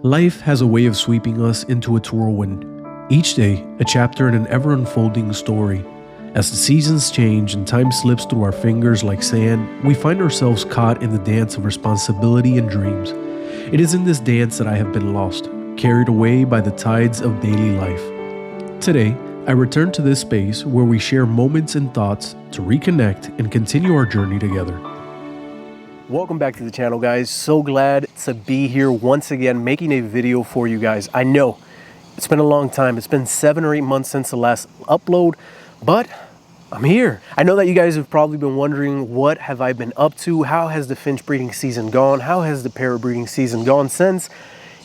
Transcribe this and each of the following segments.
Life has a way of sweeping us into its whirlwind. Each day, a chapter in an ever-unfolding story. As the seasons change and time slips through our fingers like sand, we find ourselves caught in the dance of responsibility and dreams. It is in this dance that I have been lost, carried away by the tides of daily life. Today, I return to this space where we share moments and thoughts to reconnect and continue our journey together. Welcome back to the channel, guys. So glad to be here once again making a video for you guys. I know it's been a long time. It's been 7 or 8 months since the last upload, but I'm here. I know that you guys have probably been wondering, what have I been up to? How has the Finch breeding season gone? How has the Parrot breeding season gone since?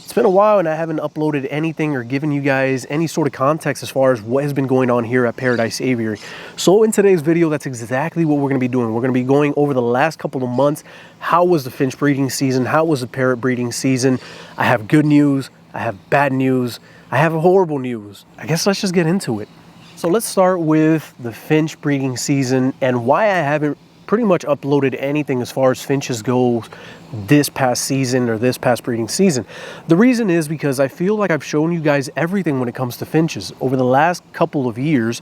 It's been a while and I haven't uploaded anything or given you guys any sort of context as far as what has been going on here at Paradise Aviary. So in today's video, that's exactly what we're going to be doing. We're going to be going over the last couple of months. How was the Finch breeding season? How was the Parrot breeding season? I have good news. I have bad news. I have horrible news. I guess let's just get into it. So let's start with the Finch breeding season and why I haven't pretty much uploaded anything as far as Finches goes this past season or this past breeding season. The reason is because I feel like I've shown you guys everything when it comes to Finches. Over the last couple of years,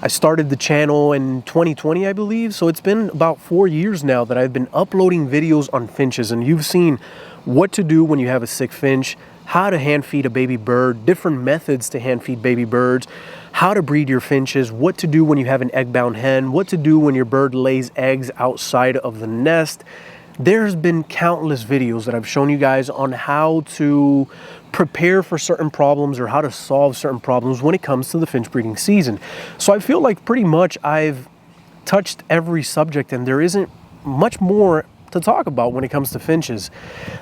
I started the channel in 2020, I believe. So it's been about 4 years now that I've been uploading videos on Finches, and you've seen what to do when you have a sick Finch, how to hand feed a baby bird, different methods to hand feed baby birds, how to breed your Finches, what to do when you have an egg-bound hen, what to do when your bird lays eggs outside of the nest. There's been countless videos that I've shown you guys on how to prepare for certain problems or how to solve certain problems when it comes to the Finch breeding season. So I feel like pretty much I've touched every subject and there isn't much more to talk about when it comes to Finches.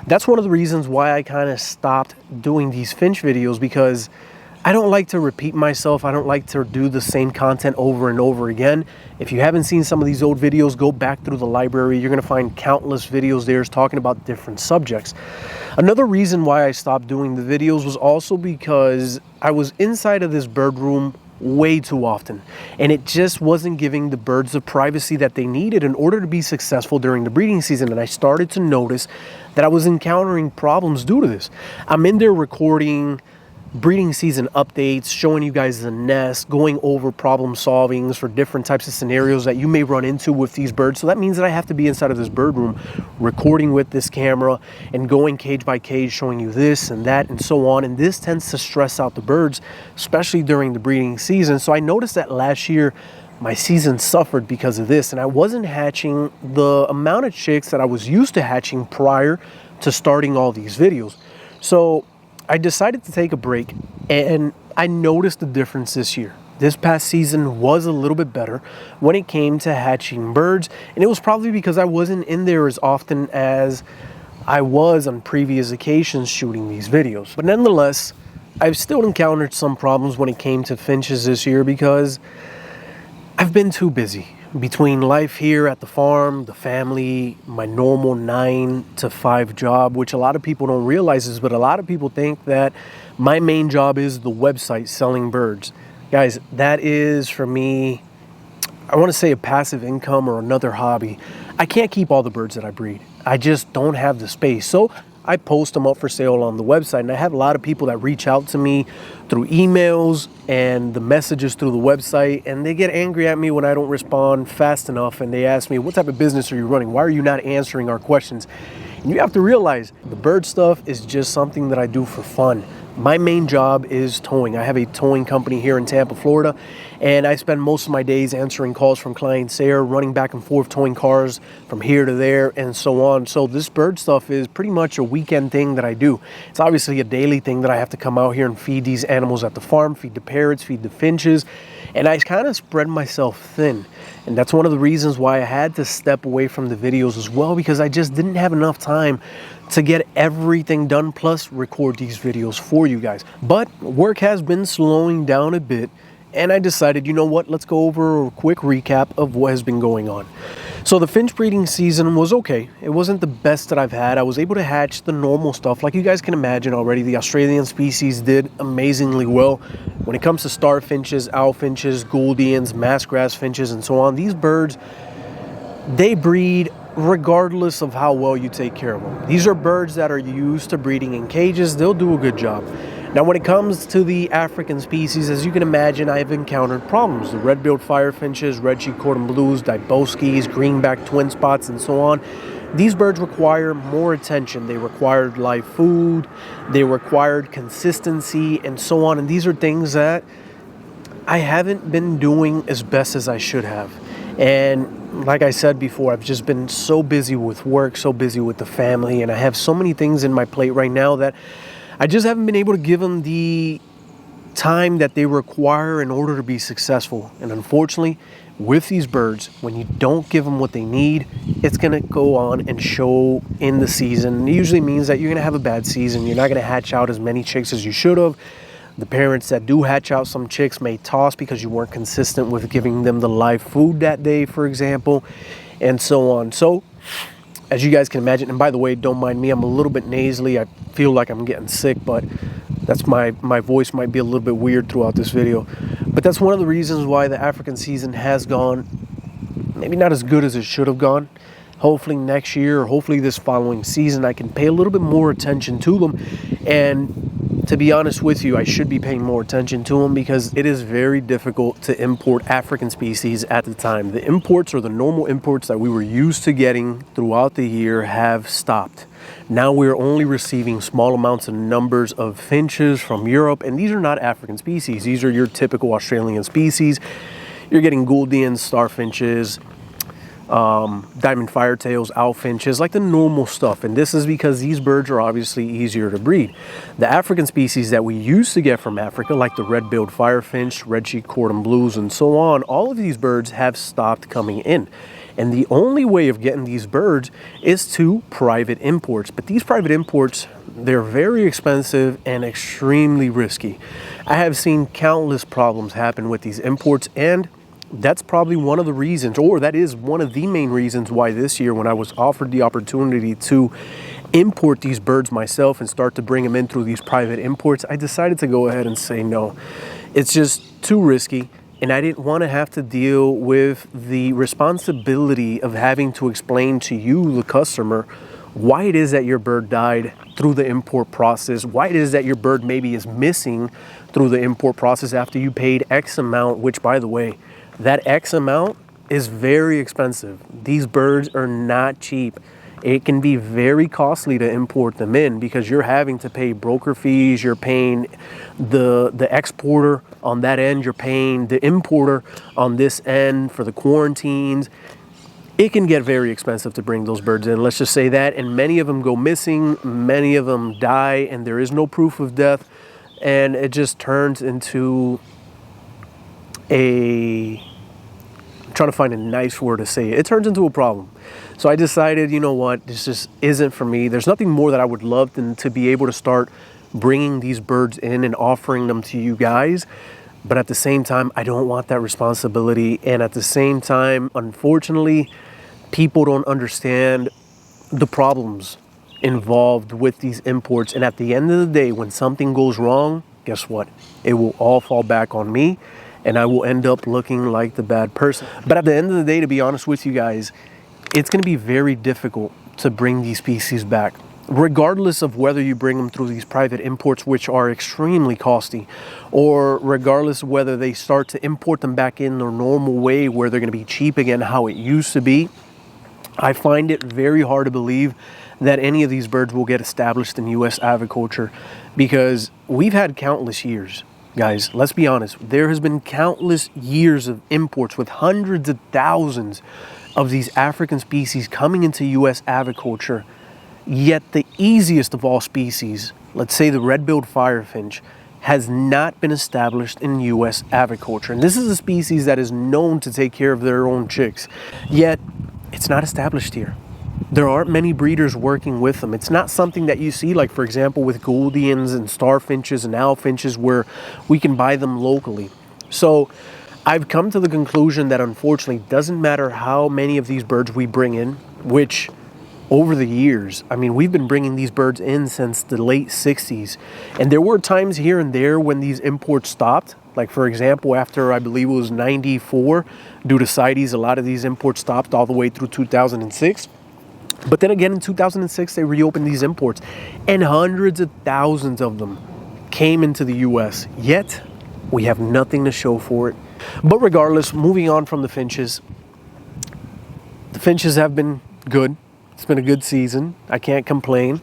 That's one of the reasons why I kind of stopped doing these Finch videos, because I don't like to repeat myself. I don't like to do the same content over and over again. If you haven't seen some of these old videos, go back through the library. You're going to find countless videos there talking about different subjects. Another reason why I stopped doing the videos was also because I was inside of this bird room way too often, and it just wasn't giving the birds the privacy that they needed in order to be successful during the breeding season. And I started to notice that I was encountering problems due to this. I'm in there recording breeding season updates, showing you guys the nest, going over problem solvings for different types of scenarios that you may run into with these birds. So that means that I have to be inside of this bird room recording with this camera and going cage by cage, showing you this and that and so on. And this tends to stress out the birds, especially during the breeding season. So I noticed that last year my season suffered because of this, and I wasn't hatching the amount of chicks that I was used to hatching prior to starting all these videos. So I decided to take a break, and I noticed the difference this year. This past season was a little bit better when it came to hatching birds, and it was probably because I wasn't in there as often as I was on previous occasions shooting these videos. But nonetheless, I've still encountered some problems when it came to Finches this year because I've been too busy. Between life here at the farm, the family, my normal 9 to 5 job, which a lot of people don't realize is, but a lot of people think that my main job is the website selling birds. Guys, that is for me, I want to say a passive income or another hobby. I can't keep all the birds that I breed. I just don't have the space. So I post them up for sale on the website, and I have a lot of people that reach out to me through emails and the messages through the website, and they get angry at me when I don't respond fast enough, and they ask me, what type of business are you running? Why are you not answering our questions? And you have to realize the bird stuff is just something that I do for fun. My main job is towing. I have a towing company here in Tampa, Florida, and I spend most of my days answering calls from clients there, running back and forth, towing cars from here to there, and so on. So this bird stuff is pretty much a weekend thing that I do. It's obviously a daily thing that I have to come out here and feed these animals at the farm, feed the parrots, feed the finches, and I kind of spread myself thin. And that's one of the reasons why I had to step away from the videos as well, because I just didn't have enough time to get everything done, plus record these videos for you guys. But work has been slowing down a bit, and I decided, you know what, let's go over a quick recap of what has been going on. So the Finch breeding season was okay. It wasn't the best that I've had. I was able to hatch the normal stuff. Like you guys can imagine already, the Australian species did amazingly well. When it comes to star finches, owl finches, Gouldians, mask grass finches, and so on, these birds, they breed regardless of how well you take care of them. These are birds that are used to breeding in cages. They'll do a good job. Now, when it comes to the African species, as you can imagine, I've encountered problems. The red-billed fire finches, red-cheeked cordon blues, diboskis, greenback twin spots, and so on. These birds require more attention. They required live food, they required consistency, and so on. And these are things that I haven't been doing as best as I should have. And like I said before, I've just been so busy with work, so busy with the family, and I have so many things in my plate right now that I just haven't been able to give them the time that they require in order to be successful. And unfortunately, with these birds, when you don't give them what they need, it's going to go on and show in the season. It usually means that you're going to have a bad season. You're not going to hatch out as many chicks as you should have. The parents that do hatch out some chicks may toss because you weren't consistent with giving them the live food that day, for example, and so on. So, as you guys can imagine, and by the way, don't mind me, I'm a little bit nasally. I feel like I'm getting sick, but that's my voice might be a little bit weird throughout this video. But that's one of the reasons why the African season has gone maybe not as good as it should have gone. Hopefully next year, or hopefully this following season, I can pay a little bit more attention to them. And to be honest with you, I should be paying more attention to them because it is very difficult to import African species at the time. The imports, or the normal imports that we were used to getting throughout the year, have stopped. Now we're only receiving small amounts and numbers of finches from Europe, and these are not African species. These are your typical Australian species. You're getting Gouldians, star finches, diamond firetails, owl finches, like the normal stuff. And this is because these birds are obviously easier to breed. The African species that we used to get from Africa, like the red-billed firefinch, red-cheeked cordon blues, and so on, all of these birds have stopped coming in. And the only way of getting these birds is to private imports. But these private imports, they're very expensive and extremely risky. I have seen countless problems happen with these imports, and that's probably one of the reasons, or that is one of the main reasons why this year, when I was offered the opportunity to import these birds myself and start to bring them in through these private imports, I decided to go ahead and say no. It's just too risky, and I didn't want to have to deal with the responsibility of having to explain to you, the customer, why it is that your bird died through the import process, why it is that your bird maybe is missing through the import process after you paid X amount, which, by the way, that X amount is very expensive. These birds are not cheap. It can be very costly to import them in because you're having to pay broker fees, you're paying the exporter on that end, you're paying the importer on this end for the quarantines. It can get very expensive to bring those birds in, let's just say that, and many of them go missing, many of them die, and there is no proof of death, and it just turns into I'm trying to find a nice word to say it. It turns into a problem. So I decided, you know what, this just isn't for me. There's nothing more that I would love than to be able to start bringing these birds in and offering them to you guys. But at the same time, I don't want that responsibility. And at the same time, unfortunately, people don't understand the problems involved with these imports. And at the end of the day, when something goes wrong, guess what? It will all fall back on me, and I will end up looking like the bad person. But at the end of the day, to be honest with you guys, it's going to be very difficult to bring these species back, regardless of whether you bring them through these private imports, which are extremely costly, or regardless of whether they start to import them back in their normal way where they're going to be cheap again, how it used to be. I find it very hard to believe that any of these birds will get established in U.S. aviculture, because we've had countless years. Guys, let's be honest. There has been countless years of imports with hundreds of thousands of these African species coming into U.S. aviculture. Yet the easiest of all species, let's say the red-billed firefinch, has not been established in U.S. aviculture. And this is a species that is known to take care of their own chicks. Yet it's not established here. There aren't many breeders working with them. It's not something that you see, like, for example, with Gouldians and star finches and owl finches, where we can buy them locally. So I've come to the conclusion that, unfortunately, it doesn't matter how many of these birds we bring in, which over the years, I mean, we've been bringing these birds in since the late 60s. And there were times here and there when these imports stopped. Like, for example, after, I believe it was 94, due to CITES, a lot of these imports stopped all the way through 2006. But then again, in 2006, they reopened these imports, and hundreds of thousands of them came into the US. Yet, we have nothing to show for it. But regardless, moving on from the Finches have been good. It's been a good season. I can't complain.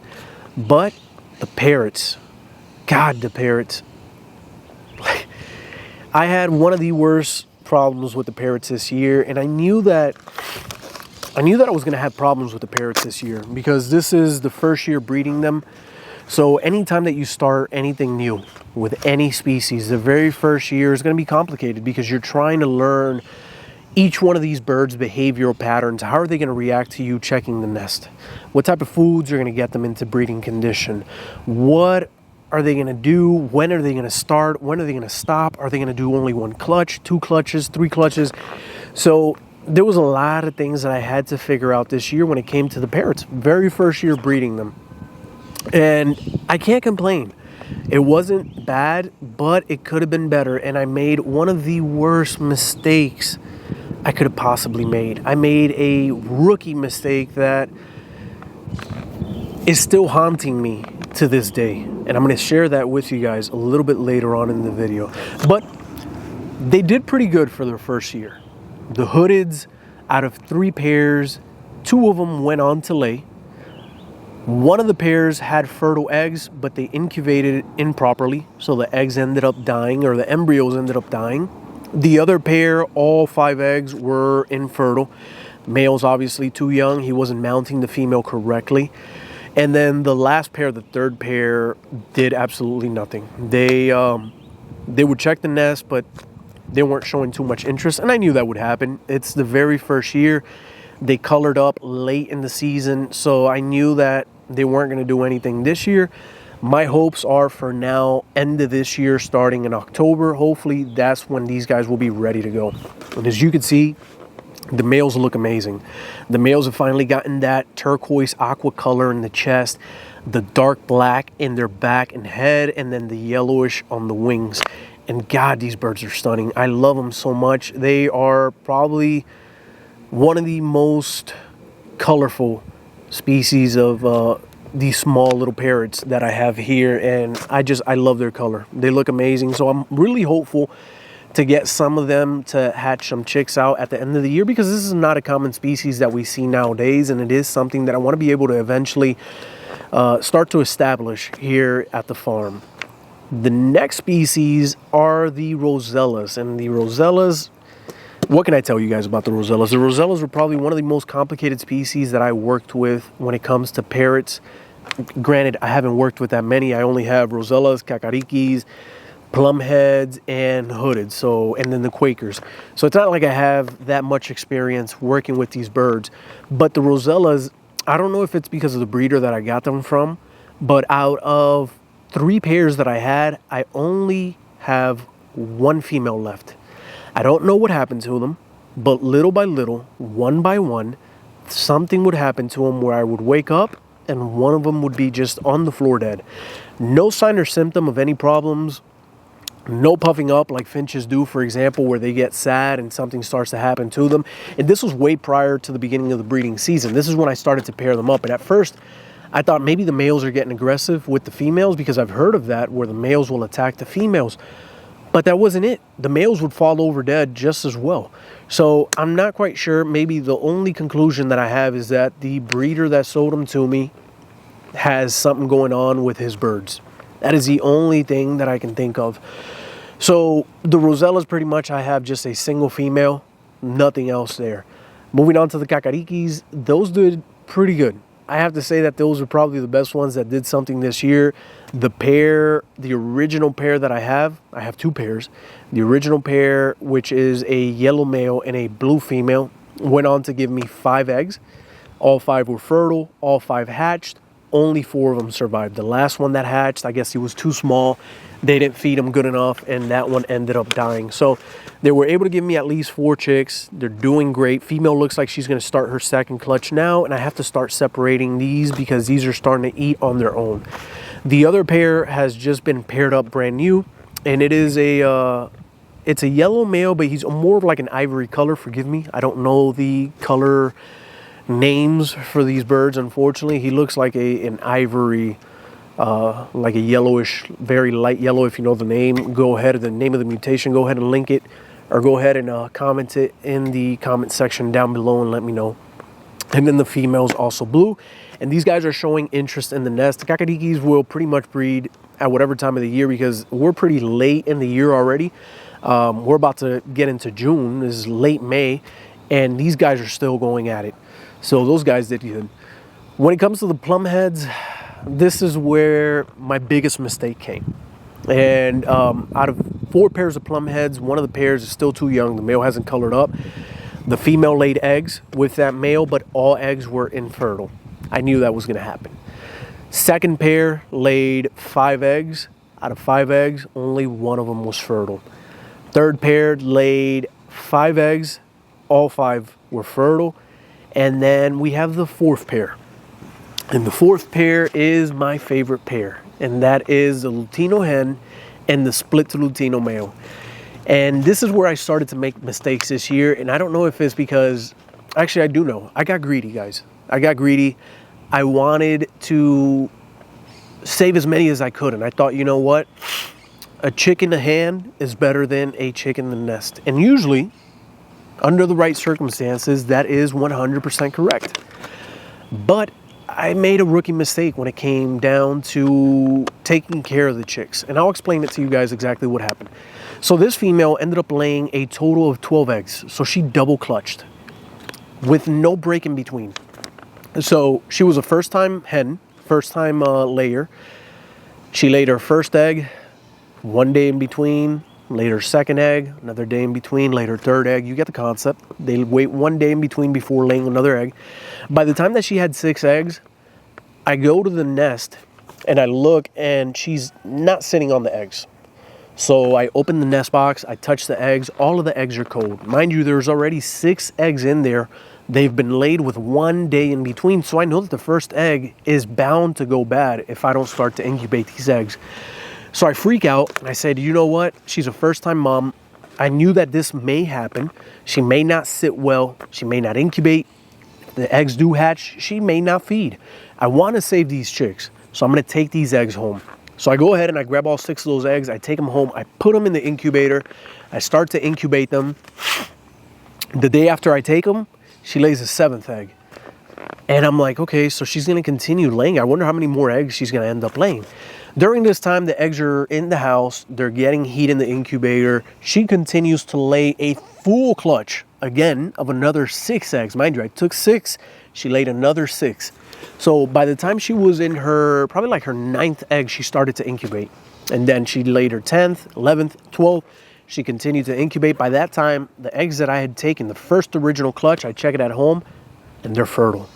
But the Parrots, God, the Parrots. I had one of the worst problems with the Parrots this year, and I knew that I was going to have problems with the Parrots this year because this is the first year breeding them. So anytime that you start anything new with any species, the very first year is going to be complicated because you're trying to learn each one of these birds' behavioral patterns. How are they going to react to you checking the nest? What type of foods are going to get them into breeding condition? What are they going to do? When are they going to start? When are they going to stop? Are they going to do only one clutch, 2 clutches, 3 clutches? So there was a lot of things that I had to figure out this year when it came to the Parrots. Very first year breeding them. And I can't complain. It wasn't bad, but it could have been better. And I made one of the worst mistakes I could have possibly made. I made a rookie mistake that is still haunting me to this day. And I'm going to share that with you guys a little bit later on in the video. But they did pretty good for their first year. The hoodeds, out of 3 pairs, 2 of them went on to lay. One of the pairs had fertile eggs, but they incubated improperly, so the eggs ended up dying, or the embryos ended up dying. The other pair, all 5 eggs were infertile. Male's obviously too young. He wasn't mounting the female correctly. And then the last pair, the third pair, did absolutely nothing. They would check the nest, but they weren't showing too much interest, and I knew that would happen. It's the very first year. They colored up late in the season, so I knew that they weren't going to do anything this year. My hopes are for now, end of this year, starting in October. Hopefully, that's when these guys will be ready to go. And as you can see, the males look amazing. The males have finally gotten that turquoise aqua color in the chest, the dark black in their back and head, and then the yellowish on the wings. And God, these birds are stunning. I love them so much. They are probably one of the most colorful species of these small little parrots that I have here, and I love their color. They look amazing. So I'm really hopeful to get some of them to hatch some chicks out at the end of the year, because this is not a common species that we see nowadays, and it is something that I want to be able to eventually start to establish here at the farm. The next species are the Rosellas, and the Rosellas, what can I tell you guys about the Rosellas? The Rosellas were probably one of the most complicated species that I worked with when it comes to parrots. Granted, I haven't worked with that many. I only have Rosellas, Kakarikis, Plum heads, and hooded, and then the Quakers. So it's not like I have that much experience working with these birds. But the Rosellas, I don't know if it's because of the breeder that I got them from, but out of 3 pairs that I had, I only have 1 female left. I don't know what happened to them, but little by little, one by one, something would happen to them where I would wake up and one of them would be just on the floor dead. No sign or symptom of any problems. No puffing up like finches do, for example, where they get sad and something starts to happen to them. And this was way prior to the beginning of the breeding season. This is when I started to pair them up. And at first, I thought maybe the males are getting aggressive with the females, because I've heard of that, where the males will attack the females. But that wasn't it. The males would fall over dead just as well. So I'm not quite sure. Maybe the only conclusion that I have is that the breeder that sold them to me has something going on with his birds. That is the only thing that I can think of. So the Rosellas, pretty much I have just a single female, nothing else there. Moving on to the Kakarikis, those did pretty good. I have to say that those are probably the best ones that did something this year. The original pair that I have 2 pairs. The original pair, which is a yellow male and a blue female, went on to give me 5 eggs. All 5 were fertile, all 5 hatched. Only 4 of them survived. The last one that hatched, I guess he was too small. They didn't feed him good enough, and that one ended up dying. So they were able to give me at least 4 chicks. They're doing great. Female looks like she's going to start her second clutch now, and I have to start separating these because these are starting to eat on their own. The other pair has just been paired up brand new, and it is it's a yellow male, but he's more of like an ivory color. Forgive me, I don't know the color names for these birds, unfortunately. He looks like an ivory, like a yellowish, very light yellow. If you know the name, go ahead, the name of the mutation, go ahead and link it, or go ahead and comment it in the comment section down below and let me know. And then the female's also blue. And these guys are showing interest in the nest. The Kakarikis will pretty much breed at whatever time of the year, because we're pretty late in the year already. We're about to get into June. This is late May, and these guys are still going at it. So those guys did good. When it comes to the plum heads, this is where my biggest mistake came. And out of 4 pairs of plum heads, one of the pairs is still too young. The male hasn't colored up. The female laid eggs with that male, but all eggs were infertile. I knew that was going to happen. Second pair laid 5 eggs. Out of 5 eggs, only one of them was fertile. Third pair laid 5 eggs. All 5 were fertile. And then we have the 4th pair. And the 4th pair is my favorite pair. And that is the Lutino hen and the split to Lutino male. And this is where I started to make mistakes this year. And I don't know if it's because, actually I do know. I got greedy, guys. I got greedy. I wanted to save as many as I could. And I thought, you know what? A chick in the hand is better than a chick in the nest. And usually, under the right circumstances, that is 100% correct. But I made a rookie mistake when it came down to taking care of the chicks. And I'll explain it to you guys exactly what happened. So this female ended up laying a total of 12 eggs. So she double clutched with no break in between. So she was a first-time hen, first-time layer. She laid her first egg, 1 day in between, laid her second egg, another day in between, laid her third egg. You get the concept. They wait 1 day in between before laying another egg. By the time that she had 6 eggs, I go to the nest and I look, and she's not sitting on the eggs. So I open the nest box, I touch the eggs. All of the eggs are cold. Mind you, there's already 6 eggs in there. They've been laid with 1 day in between. So I know that the first egg is bound to go bad if I don't start to incubate these eggs. So I freak out and I said, you know what? She's a first-time mom. I knew that this may happen. She may not sit well. She may not incubate. If the eggs do hatch, she may not feed. I want to save these chicks. So I'm going to take these eggs home. So I go ahead and I grab all 6 of those eggs. I take them home. I put them in the incubator. I start to incubate them. The day after I take them, she lays a 7th egg. And I'm like, okay, so she's going to continue laying. I wonder how many more eggs she's going to end up laying. During this time, the eggs are in the house. They're getting heat in the incubator. She continues to lay a full clutch, again, of another 6 eggs. Mind you, I took 6. She laid another 6. So by the time she was in her, probably like her 9th egg, she started to incubate. And then she laid her 10th, 11th, 12th. She continued to incubate. By that time, the eggs that I had taken, the first original clutch, I check it at home, and they're fertile.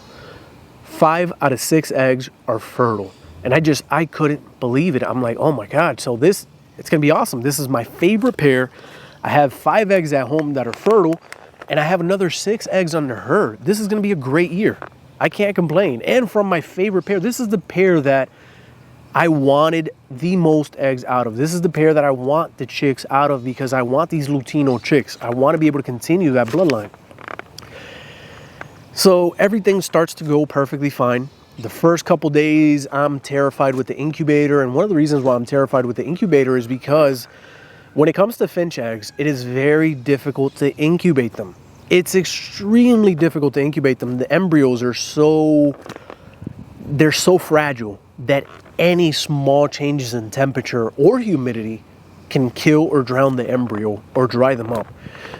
5 out of 6 eggs are fertile. And I couldn't believe it. I'm like, oh my God, so it's gonna be awesome. This is my favorite pair. I have 5 eggs at home that are fertile, and I have another 6 eggs under her. This is gonna be a great year. I can't complain. And from my favorite pair, this is the pair that I wanted the most eggs out of. This is the pair that I want the chicks out of, because I want these Lutino chicks. I want to be able to continue that bloodline. So everything starts to go perfectly fine. The first couple days, I'm terrified with the incubator. And one of the reasons why I'm terrified with the incubator is because when it comes to finch eggs, it is very difficult to incubate them. It's extremely difficult to incubate them. The embryos are they're so fragile that any small changes in temperature or humidity can kill or drown the embryo or dry them up.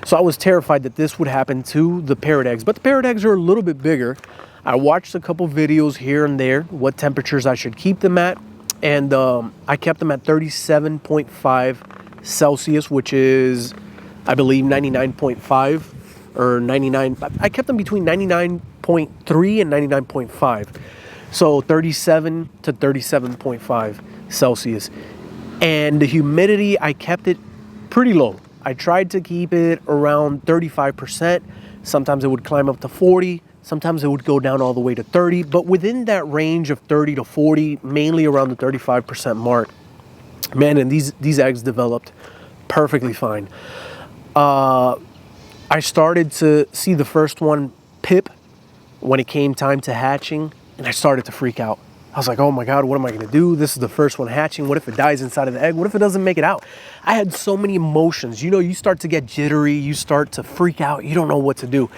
So I was terrified that this would happen to the parrot eggs, but the parrot eggs are a little bit bigger. I watched a couple videos here and there, what temperatures I should keep them at. And I kept them at 37.5 Celsius, which is, I believe, 99.5 or 99. I kept them between 99.3 and 99.5. So 37 to 37.5 Celsius. And the humidity, I kept it pretty low. I tried to keep it around 35%. Sometimes it would climb up to 40. Sometimes it would go down all the way to 30. But within that range of 30 to 40, mainly around the 35% mark. Man, and these eggs developed perfectly fine. I started to see the first one pip when it came time to hatching, and I started to freak out. I was like, oh my God, what am I gonna do? This is the first one hatching. What if it dies inside of the egg? What if it doesn't make it out? I had so many emotions. You know, you start to get jittery, you start to freak out, you don't know what to do.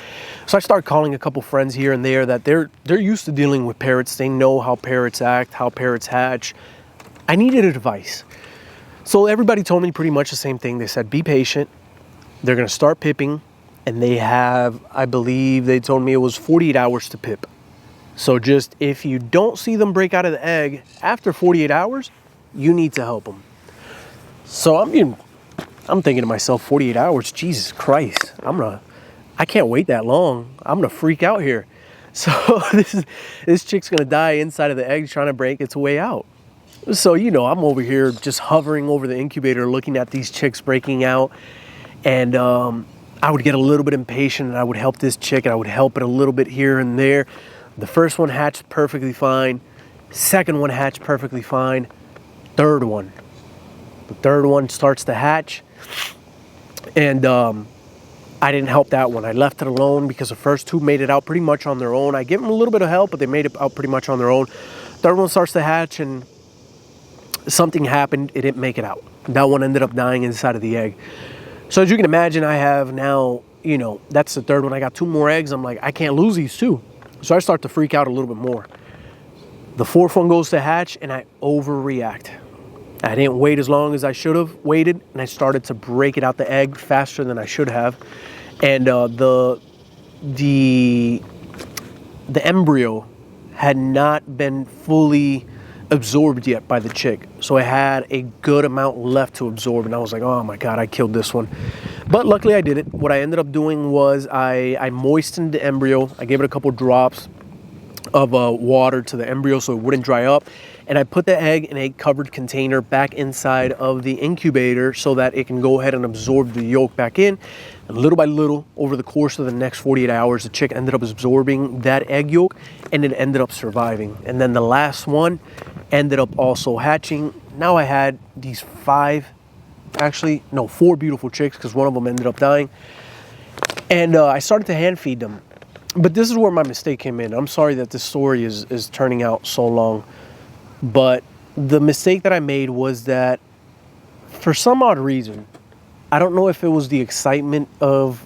So I started calling a couple friends here and there that they're used to dealing with parrots. They know how parrots act, how parrots hatch. I needed advice. So everybody told me pretty much the same thing. They said, be patient. They're gonna start pipping, and they have, I believe they told me it was 48 hours to pip. So just if you don't see them break out of the egg after 48 hours, you need to help them. So I'm thinking to myself, 48 hours, Jesus Christ, I can't wait that long. I'm gonna freak out here. So this chick's gonna die inside of the egg trying to break its way out. So, you know, I'm over here just hovering over the incubator looking at these chicks breaking out, and I would get a little bit impatient, and I would help this chick, and I would help it a little bit here and there. The first one hatched perfectly fine. Second one hatched perfectly fine. Third one. The third one starts to hatch. And I didn't help that one. I left it alone because the first two made it out pretty much on their own. I gave them a little bit of help, but they made it out pretty much on their own. Third one starts to hatch, and something happened. It didn't make it out. That one ended up dying inside of the egg. So as you can imagine, I have now, you know, that's the third one. I got 2 more eggs. I'm like, I can't lose these 2. So I start to freak out a little bit more. The fourth one goes to hatch, and I overreact. I didn't wait as long as I should have waited, and I started to break it out the egg faster than I should have. And the embryo had not been fully absorbed yet by the chick. So I had a good amount left to absorb, and I was like, oh my God, I killed this one. But luckily I did it. What I ended up doing was I moistened the embryo. I gave it a couple drops of water to the embryo so it wouldn't dry up. And I put the egg in a covered container back inside of the incubator so that it can go ahead and absorb the yolk back in. And little by little, over the course of the next 48 hours, the chick ended up absorbing that egg yolk, and it ended up surviving. And then the last one ended up also hatching. Now I had these 4 beautiful chicks, because one of them ended up dying. And I started to hand feed them. But this is where my mistake came in. I'm sorry that this story is turning out so long. But the mistake that I made was that, for some odd reason, I don't know if it was the excitement of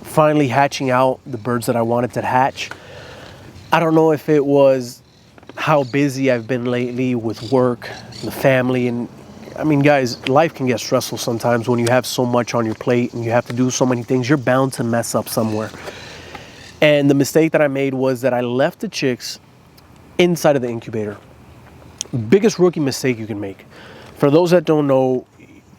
finally hatching out the birds that I wanted to hatch. I don't know if it was how busy I've been lately with work, the family, and I mean, guys, life can get stressful sometimes when you have so much on your plate and you have to do so many things. You're bound to mess up somewhere. And the mistake that I made was that I left the chicks inside of the incubator. Biggest rookie mistake you can make. For those that don't know,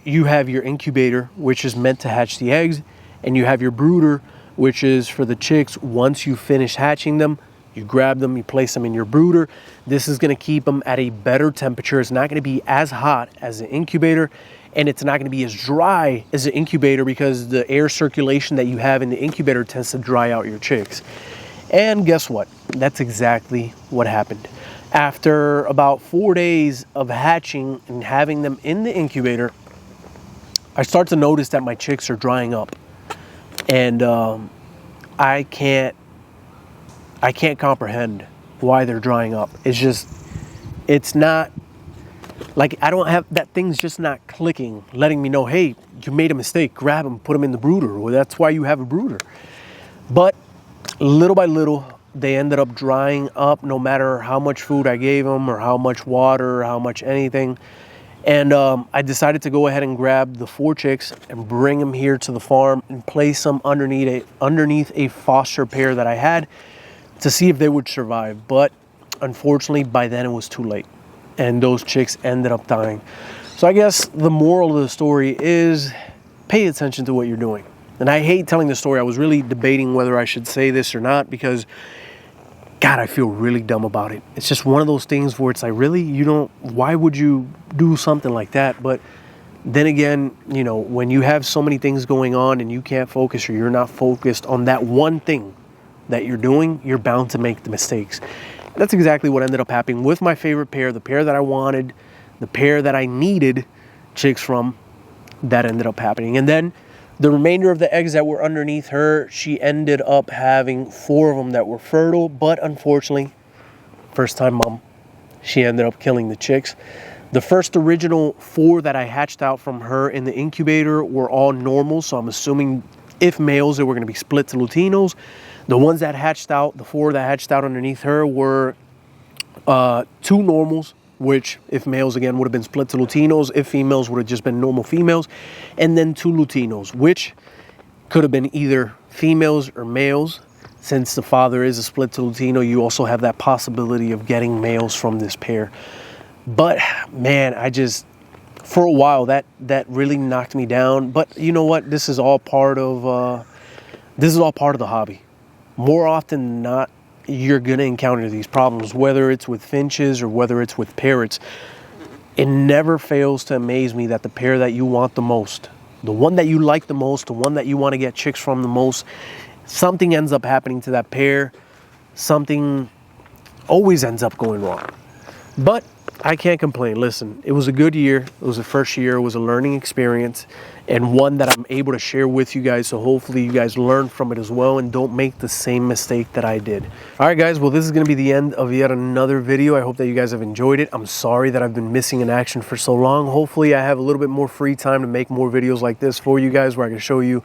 you have your incubator, which is meant to hatch the eggs, and you have your brooder, which is for the chicks. Once you finish hatching them, you grab them, you place them in your brooder. This is going to keep them at a better temperature. It's not going to be as hot as the incubator, and it's not going to be as dry as the incubator, because the air circulation that you have in the incubator tends to dry out your chicks. And guess what? That's exactly what happened. After about 4 days of hatching and having them in the incubator, I start to notice that my chicks are drying up, and I can't comprehend why they're drying up. It's not like, I don't have, that thing's just not clicking, letting me know, hey, you made a mistake, grab them, put them in the brooder. Well, that's why you have a brooder. But little by little, they ended up drying up, no matter how much food I gave them or how much water or how much anything. And I decided to go ahead and grab the 4 chicks and bring them here to the farm and place them underneath a foster pair that I had to see if they would survive. But unfortunately, by then it was too late, and those chicks ended up dying. So I guess the moral of the story is, pay attention to what you're doing. And I hate telling the story. I was really debating whether I should say this or not, because God, I feel really dumb about it. It's just one of those things where it's like, really, why would you do something like that? But then again, you know, when you have so many things going on and you can't focus, or you're not focused on that one thing that you're doing, you're bound to make the mistakes. And that's exactly what ended up happening with my favorite pair, the pair that I wanted, the pair that I needed chicks from. That ended up happening. And then The remainder of the eggs that were underneath her, she ended up having 4 of them that were fertile, but unfortunately, first time mom, she ended up killing the chicks. The first original 4 that I hatched out from her in the incubator were all normals, so I'm assuming if males, they were going to be split to Lutinos. The ones that hatched out, the 4 that hatched out underneath her were 2 normals, which if males again would have been split to Lutinos, if females would have just been normal females, and then 2 Lutinos, which could have been either females or males. Since the father is a split to Latino, you also have that possibility of getting males from this pair. But man, I just, for a while, that really knocked me down. But you know what? This is all part of the hobby. More often than not, you're gonna encounter these problems, whether it's with finches or whether it's with parrots. It never fails to amaze me that the pair that you want the most, the one that you like the most, the one that you want to get chicks from the most, something ends up happening to that pair. Something always ends up going wrong. But I can't complain. Listen, it was a good year. It was the first year. It was a learning experience, and one that I'm able to share with you guys. So hopefully you guys learn from it as well and don't make the same mistake that I did. All right, guys. Well, this is going to be the end of yet another video. I hope that you guys have enjoyed it. I'm sorry that I've been missing in action for so long. Hopefully I have a little bit more free time to make more videos like this for you guys, where I can show you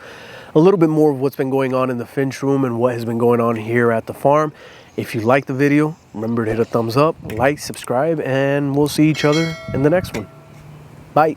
a little bit more of what's been going on in the Finch room and what has been going on here at the farm. If you like the video, remember to hit a thumbs up, like, subscribe, and we'll see each other in the next one. Bye.